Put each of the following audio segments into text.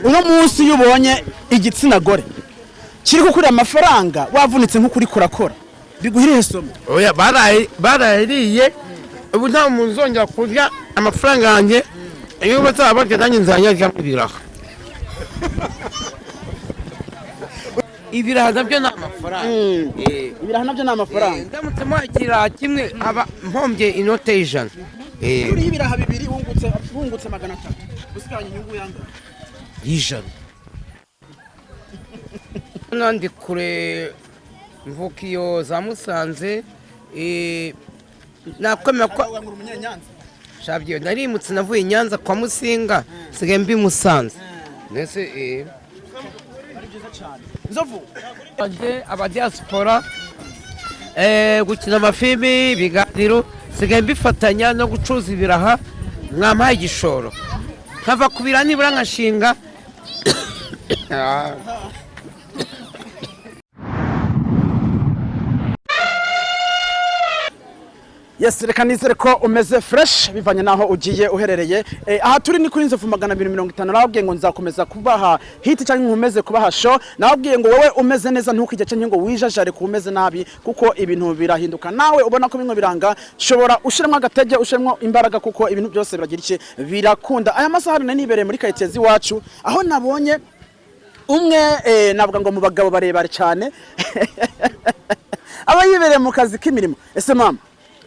uno munsi iyo ubonye igitsina gore kiri gukurira amafaranga wavunitse nk'ukuri kurakora biguhiriye somo oya barayiriye ubu nta muntu uzongera kurya amafaranga yanjye iyo bazaba barya nanjye nzanyarya ibiraha ibiraha nabyo ni amafaranga ibiraha nabyo ni amafaranga ndamutse muhagira kimwe aba mpombye inote y'ijana uriho ibiraha bibiri wungutse 300 usigaranye inyungu yanga y'ijana nandi kure mvuka iyo za Musanze nakomera ko shabye narimutse navuye Nyanza kwa Musinga sigaye mbi Musanze nese ari byiza cyane Nzovu aba diaspora gukina amafilimi biganiro sigaye mbifatanya no gucuza ibiraha mwampaye igishoro nkava kubira nibura nkashinga Yes, reka nizere ko umeze fresh bivanye naho ugiye uherereye. Aha turi ni kuri Nzovu 250 nababwiye ngo nzakomeza kubaha hit cyangwa nkumeze kubaha show. Nababwiye ngo wowe umeze neza ntukijya cyo ngo wijajare ku umeze nabi kuko ibintu birahinduka. Nawe ubona ko bimwe biranga shobora ushiremo agatege ushiremo imbaraga kuko ibintu byose biragira iki birakunda. Aya masaha nane nibereye muri Kayitezi wacu aho nabonye umwe navuga ngo mu bagabo barebare cyane. Aba yibereye mu kazi k'imirimo. Ese mama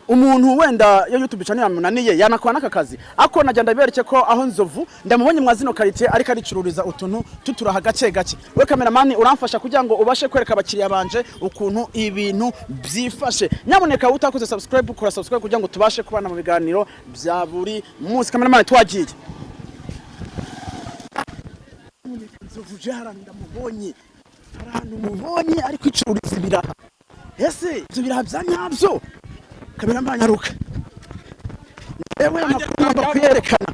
umuntu wenda ya YouTube channel yamunaniye yanakwana n'aka ako najya bereke ko aho Nzovu ndamubonye mwazino karite ariko aricururiza utuntu tuturaha gace gace. We cameraman uramfasha kugira ngo ubashe kwereka abakiriya banje ukuntu ibintu byifashe. Nyamuneka utakoze subscribe ukora subscribe kugira ngo tubashe kubana mu biganiro bya buri munsi. Cameraman twagiye Nzovu jara ndamubonye arantu mubonye ariko icururiza ibiraha. Ese ibyo biraha bya nyabyo kamera mbanyaruka ewe amakuru ngomba kuyerekana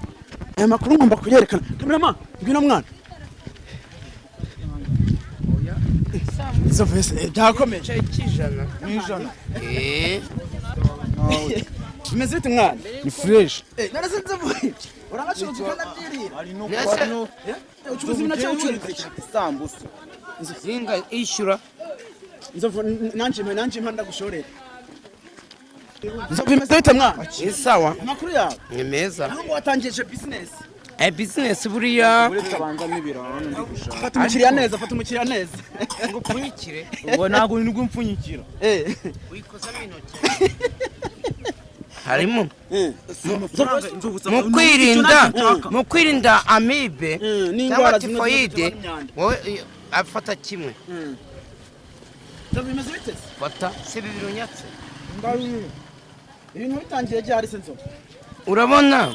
aya makuru ngomba kuyerekana kamera ma ngwino mwana oya Nzovu byakomeje kijana n'ijana bimeze bite mwana ni fresh naraze Nzovu urabacuruza ukanabyirira ari no kwano ucuruza ibintu cyo ucuruza sambusa zinga ishura Nzovu nanje mpanda gushorera Nzovu bimeze bite mwana isawa amakuru yawe ni meza aho watangije business business buriya uretse abanza n'ibiraha ndi gushaka fata umukiriya neza ngo pfunyikire ngo nago ni gupfunyikira wikozamo intoki harimo mu kwirinda amibe n'indwara tifoide wowe afata kimwe Nzovu bimeze bite fata si bibiri unyatse ibintu bitangiye ryari se Nzovu urabona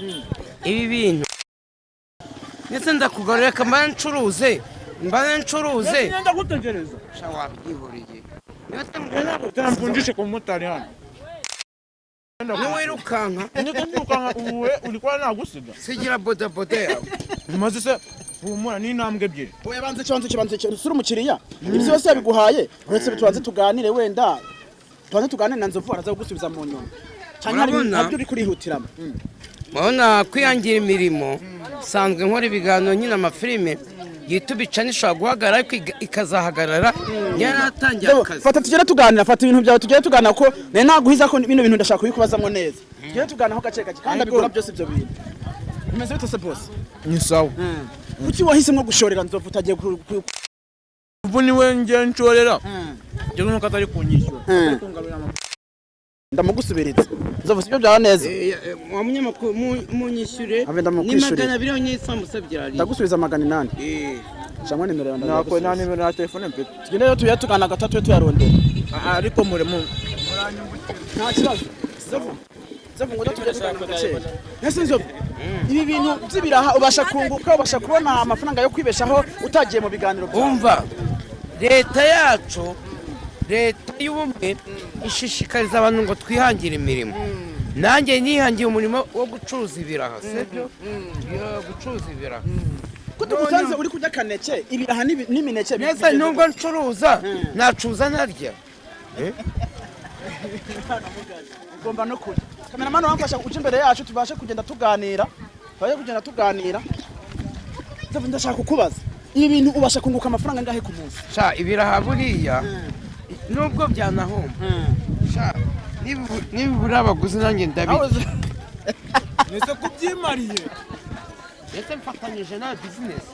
ibi bintu ndetse ndakugarurira kamara ncuruze nenda gutegereza shawa byihuriye mfunjishe ku motari hano niwirukanka nikurukanka uwe ulikuwa nagusiga sigira bodaboda yawe maze se humura n'intambwe ebyiri oya banze sura umukiriya ibyo byose yabiguhaye uretse tubanze tuganire wenda tuganire na Nzovu araza gusubiza mu nyuma cyane nabyo uri kurihutiramo mabona kwiyangira imirimo sanzwe nkora ibiganiro nyine amafilime YouTube channel ishobora guhagarara ariko ikazahagarara yaratangiye akazi fata tugere tuganira fata ibintu byawe tugere tuganira ko naguhiza ko bino bintu ndashaka kubikubazamo neza tugere tuganira ho gace gace kandi abikora byose ibyo bintu umeze bite se boss ni sawa kuki wahisemo gushorera Nzovu utagiye ubu niwe ngiye nshorera je nuko atari kunyishyura ndamugusubiritse Nzovu sibyo byaba neza wa munyamakuru munyishyure ni 200 onyisambusa byari ndagusubiza 800 cyangwa nimero yawe nako na nimero ya telefone mpe tugende yo tuyatugana gatatu tuyarondera ariko muremo nta kibazo Nzovu ngo tujye tugana gace nese Nzovu ibi bintu by'ibiraha ubasha kunguka ubasha kubona amafaranga yo kwibeshaho utagiye mu biganiro umva leta yacu leta y'ubumwe ishishikariza abantu ngo twihangire imirimo nanjye nihangiye umurimo wo gucuruza ibiraha sibyo gucuruza ibiraha kutugusanze uri kujya kaneke ibiraha n'imineke neza nubwo ncuruza nacuza narya ugomba no kurya cameraman wamfasha uje imbere yacu tubashe kugenda tuganira ndashaka kukubaza ibi bintu ubasha kunguka amafaranga ngahe ku munsi sha ibiraha buriya nubwo byanahomba sha nibura abaguzi nanjye ndabizi Nese kubyimariye. ndetse mfatanyije na business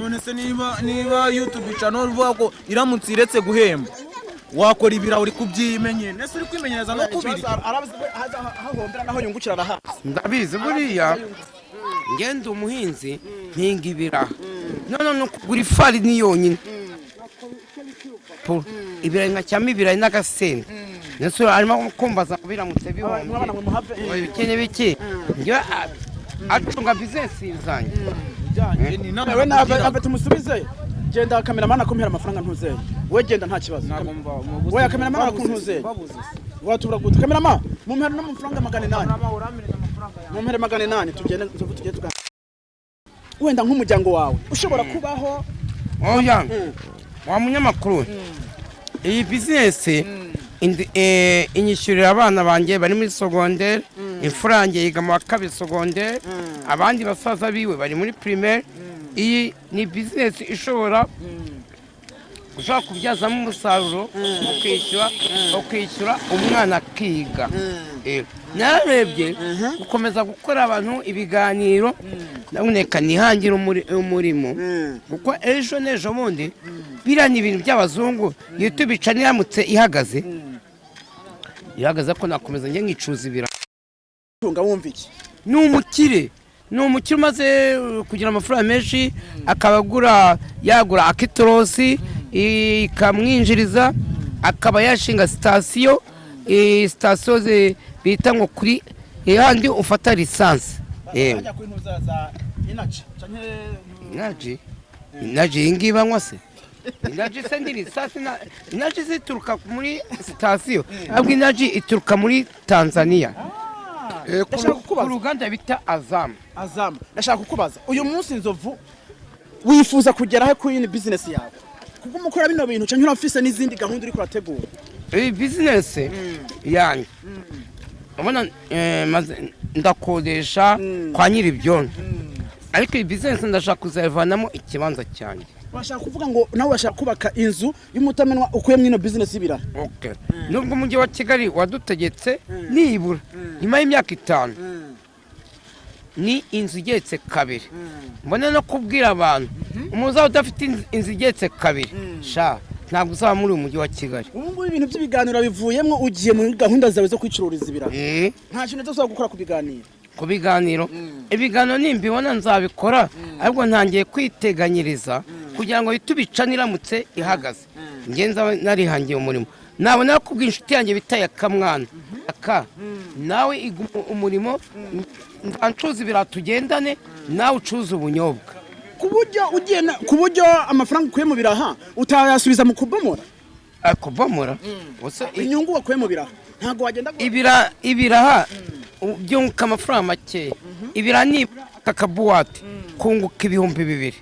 None se niba YouTube channel uvuga ko iramutse iretse guhemba wakora ibiraha uri kubyimenye nese uri kwimenyereza no kubiri hahombera naho yungukira arahazi ndabizi buriya ngenda umuhinzi mpinga ibiraha none no kugura ifarini yonyine ibirayi nkacyamo ibirayi n'agasenda nese arimo kumbaza biramutse bihomye bikene biki njye acunga business zanjye nawe nawe tumusubize genda kameramana akumpera amafaranga ntuzeye we genda nta kibazo we kameramana akuntuzeye watura gute kameramana mumpera no amafaranga 800 mumpera 800 tugende tugende wenda nk'umuryango wawe ushobora kubaho oya wa munyamakuru iyi business inyishyurira abana banjye bari muri secondaire imfurange yiga mu wa kabiri secondaire abandi basaza biwe bari muri primaire iyi ni business ishobora kubyazamo umusaruro ukishyura umwana akiga narebye gukomeza gukora abantu ibiganiro naboneka nihangira umurimo kuko ejo n'ejo bundi biriya ni ibintu by'abazungu YouTube ica niramutse ihagaze ko nakomeza njye nkicuza ibiraha tunga wumva iki ni umukire umaze kugira amafaranga menshi akaba yagura akitorosi ikamwinjiriza akaba yashinga sitasiyo bita ngo kuri handi ufata lisansi inaji iyi ngiyi banywa se inaji se ndi lisansi inaji zituruka muri sitasiyo ahubwo inaji ituruka muri Tanzania ku ruganda bita Azam. Ndashaka kukubaza uyu munsi Nzovu wifuza kugeraho kuri iyi business yawe kuko mukora bino bintu cyangwa urafise n'izindi gahunda uri kurategura iyi business yanjye ubona ndakodesha kwa nyiri byondo ariko iyi business ndashaka kuzavanamo ikibanza cyanjye washaka kuvuga ngo nawe washaka kubaka inzu y'umutamenwa ukuyemo ino business ibira okay nubwo umujyi wa Kigali wadutegetse nibura nyuma y'imyaka 5 ni inzu igeretse kabiri mbona no kubwira abantu umuza udafite inzu igeretse kabiri sha ntabwo uzaba muri umujyi wa Kigali ubu ibintu by'ibiganiro bivuyemo ugiye muri gahunda zawe zo kwicururiza ibira nta kintu cyose gukora ku biganiro ibiganiro nimbibona nzabikora ariko ntangiye kwiteganyiriza kugira ngo tubica niramutse ihagaze ngenza narihangiye umurimo nabona ko bw'inshuti yanjye bitaye akamwana nawe umurimo ncuza ibiraha tugendane nawe ucuza ubunyobwa ku buryo amafaranga ukuye mu biraha utayasubiza mu kubomora kubomora inyungu wakuye mu biraha ntabwo wagenda ibiraha byunguka amafaranga make ibiraha ni kakabuwate kunguka 2,000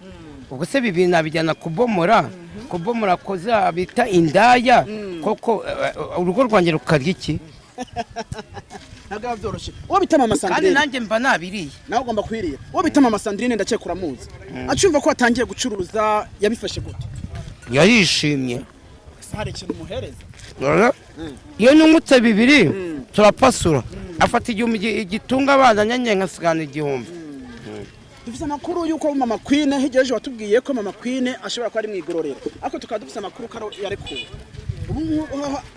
ubwo se 2,000 nabijyana kubomora koza bita indaya koko urugo rwanjye rukarya iki ntabwo byoroshye uwo bitama amasandrine kandi nanjye mba nabiriye nawe ugomba kwiriye uwo bitama amasandrine ndakekura muzi acumva ko atangiye gucuruza yabifashe gute yarishimye hari ikintu muhereza iyo nungutse 2 turapasura afata igitunga abana nyanyenye nkasigana 1,000 dufise amakuru yuko mama Queen higeje watubwiye ko mama Queen ashobora kuba ari mwigororero ariko tukaba dufise amakuru karo yarekuwe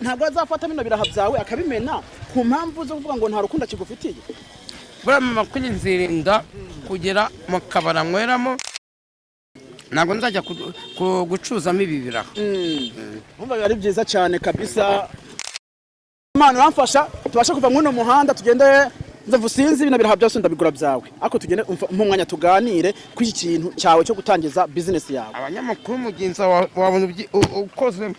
ntabwo azafata bino biraha byawe akabimena ku mpamvu zo kuvuga ngo nta rukundo kigufitiye bura mama Queen nzirinda kugera mu kabara nkweramo ntabwo nzajya gucuzamo ibi biraha umva ari byiza cyane kabisa Imana uramfasha tubasha kuva muri no muhanda tugende Nzovu sinzi bino biraha byose ndabigura byawe ako tugende mu mwanya tuganire ku iki kintu cyawe cyo gutangiza business yawe abanyamakuru mugenza wabona ukoze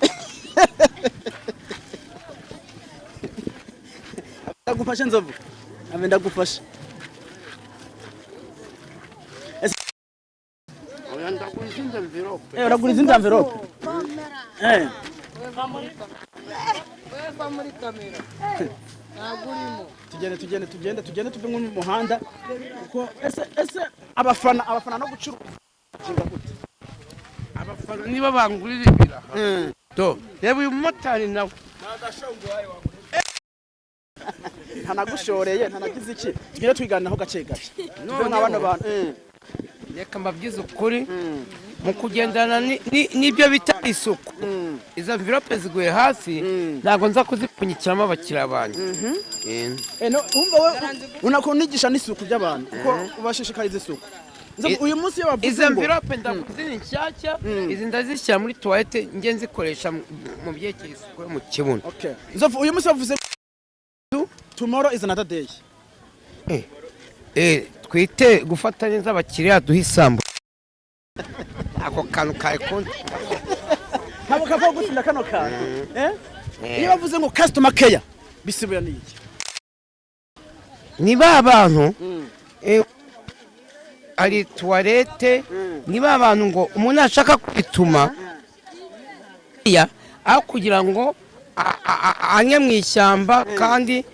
ndagufasha Nzovu ndagufasha uragura izindi envelope tugende tuve nko mu muhanda kuko ese abafana no gucuruza abafana niba bangurira ibiraha to reba uyu mumotari nawe ntanagushoreye ntanagize iki tugende twiganiraho gake gake tuve nk'abana bantu reka mbabwize ukuri mu kugendana n'ibyo bita isuku izo mvirope ziguye hasi ntabwo nza kuzipfunyikiramo abakiriya banjye unakunigisha n'isuku by'abantu kuko ubashishikariza isuku uyu munsi iyo bavuze ngo izo mvirope ndakuzi ni nshyashya izi ndazishyira muri tuwarete njye nzikoresha mu byerekeye isuku yo mu kibuno uyu munsi bavuze tomorrow is another day twite gufata neza abakiriya duha isambu ako kantu kari konti ntabwo kava gutsinda kano kantu iyo bavuze ngo customer care bisibuye n'iki ni ba bantu ari tuwarete ni ba bantu ngo umuntu ashaka kwituma aho kugira ngo anye mu ishyamba kandi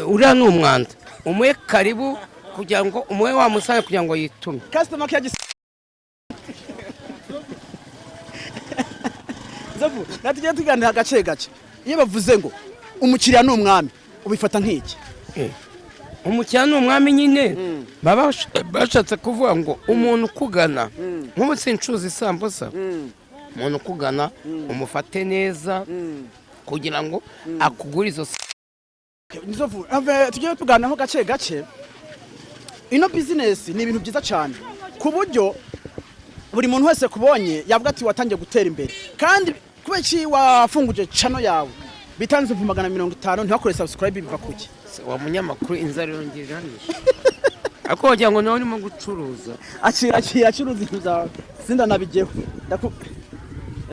uriya ni umwanda umuhe karibu kugira ngo umuhe wamusange kugira ngo yitume customer care Zavu natujye tuganira gace gace iyo bavuze ngo umukiriya ni umwami ubifata nk'iki umukiriya ni umwami nyine baba bashatse kuvuga ngo umuntu ukugana nk'ubu sincuza isambusa umuntu ukugana umufate neza kugira ngo akugure izo Nzovu tujye tuganiraho gace gace ino business ni ibintu byiza cyane ku buryo buri muntu wese kubonye yavuga ati watangiye gutera imbere kandi kubera iki wafunguje channel yawe bitanze 50 ntibakore subscribe biva kuki wa munyamakuru inzara yongeranije ako wagira ngo nawe urimo gucuruza acuruza ibintu zawe sinda nabigeho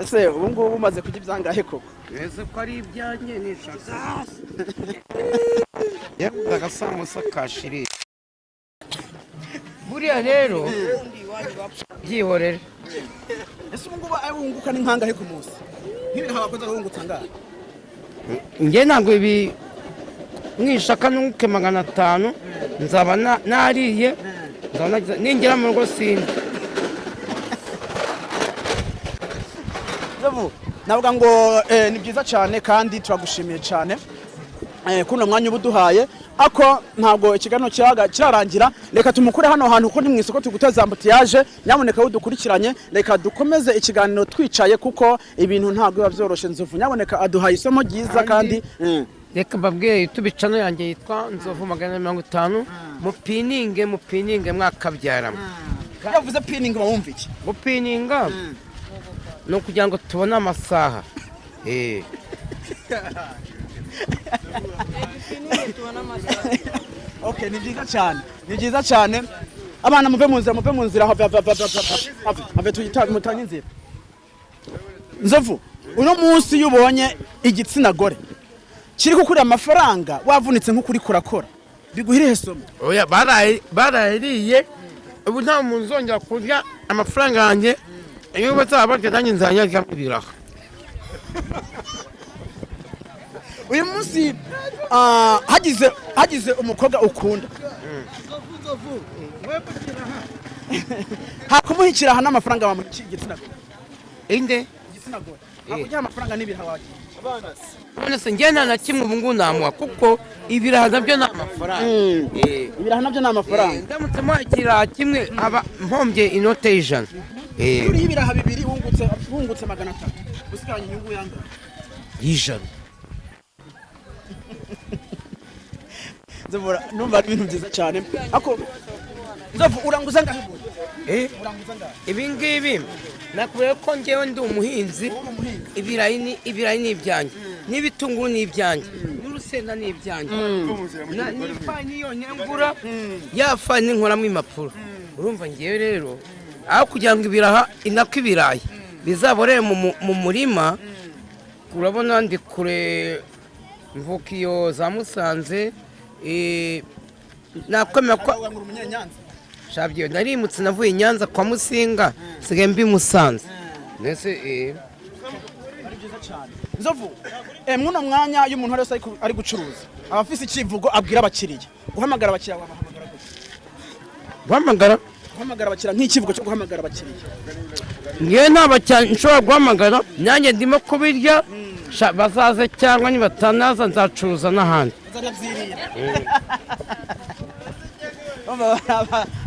ese ubu ngubu umaze kujya ibyangahe koko ese ko ari ibyanjye nishaka yakuza agasamusa kashiri buriya rero byihorere ese ubu ngubu wunguka n'inkangahe ku munsi nk'ibi habakoze wungutse angahe njye ntabwo ibi mwishaka n'unguke 500 nzaba nariye ningera mu rugo sindi navuga ngo ni byiza cyane kandi turagushimiye cyane kuno mwanya ubuduhaye ako ntabwo ikiganiro kirarangira reka tumukure hano hantu kuko ni mu isoko tuguteza ambutiyaje nyaboneka udukurikiranye reka dukomeze ikiganiro twicaye kuko ibintu ntabwo biba byoroshe Nzovu nyaboneka aduhaye isomo ryiza kandi reka mbabwiye tubicano yanjye yitwa Nzovu 150 mupininge mwakabyaramo yavuze pininga wumva iki gupininga no kugira ngo tubone amasaha Okay, ni byiza cyane abana muve mu nzira have tuyita mutanye inzira Nzovu uno munsi yubonye igitsina gore kiri kukurira amafaranga wavunitse nk'ukuri kurakora biguhiriye somo oya barayiriye ubu nta muntu uzongera kurya amafaranga yanjye iyo bazaba barya nanjye nzanyarya ibiraha uyu munsi hagize umukobwa ukunda hakumuhikira aha n'amafaranga bamuhikira igitsina gore inde igitsina gore hakugira amafaranga n'ibiraha wagiye none se njye nta na kimwe ubu ngubu namuha kuko ibiraha nabyo ni amafaranga ibiraha nabyo ni amafaranga ndamutse muha ikiraha kimwe aba mpombye inote y'ijana uriho ibiraha bibiri wungutse 300 usigaranye inyungu yanga y'ijana Nzobora numva ari ibintu byiza cyane ako Nzovu uranguza ngahe uranguza ngahe ibi ngibi nakubwiye ko njyewe ndi umuhinzi ibirayi ni ibyanjye n'ibitunguru ni ibyanjye n'urusenda ni ibyanjye n'ifani yonyine ngura ya fani nkoramo impapuro urumva ngewe rero aho kugira ngo ibiraha inako ibirayi bizaborere mu murima urabona ndi kure mvuka iyo za Musanze nakwemera ko shabyo narimutse navuye Nyanza kwa Musinga sigaye mbi Musanze nese byiza cyane nzovu muno mwanya y'umuntu wese ari gucuruza abafise ikivugo abwira abakiriya guhamagara abakiriya wabahamagara gute guhamagara abakiriya nk'ikivugo cyo guhamagara abakiriya ngewe nta cyane nshobora guhamagara nanjye ndimo kubirya bazaze cyangwa nibatanaza nzacuruza n'ahandi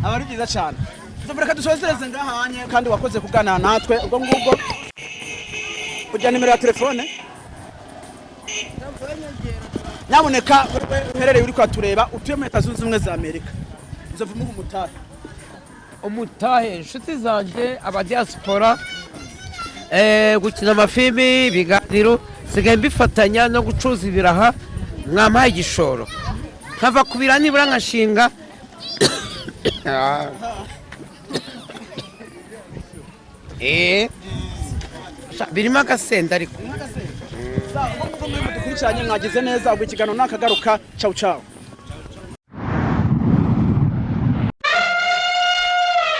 aba ari byiza cyane reka dusozereze ngahanye kandi wakoze kuganira natwe ubwo ngubwo kujya nimero ya telefone nyamuneka uherereye uri kwatureba utuye muri Leta Zunze Ubumwe za Amerika nzovu mu umutahe inshuti zanjye abadiaspora gukina amafilimi ibiganiro sigaye mbifatanya no gucuruza ibiraha mwampaye igishoro nkava kubira nibura nkashinga birimo agasenda ariko dukurikiranye mwagize neza ubwo ikiganiro nakagaruka ciao ciao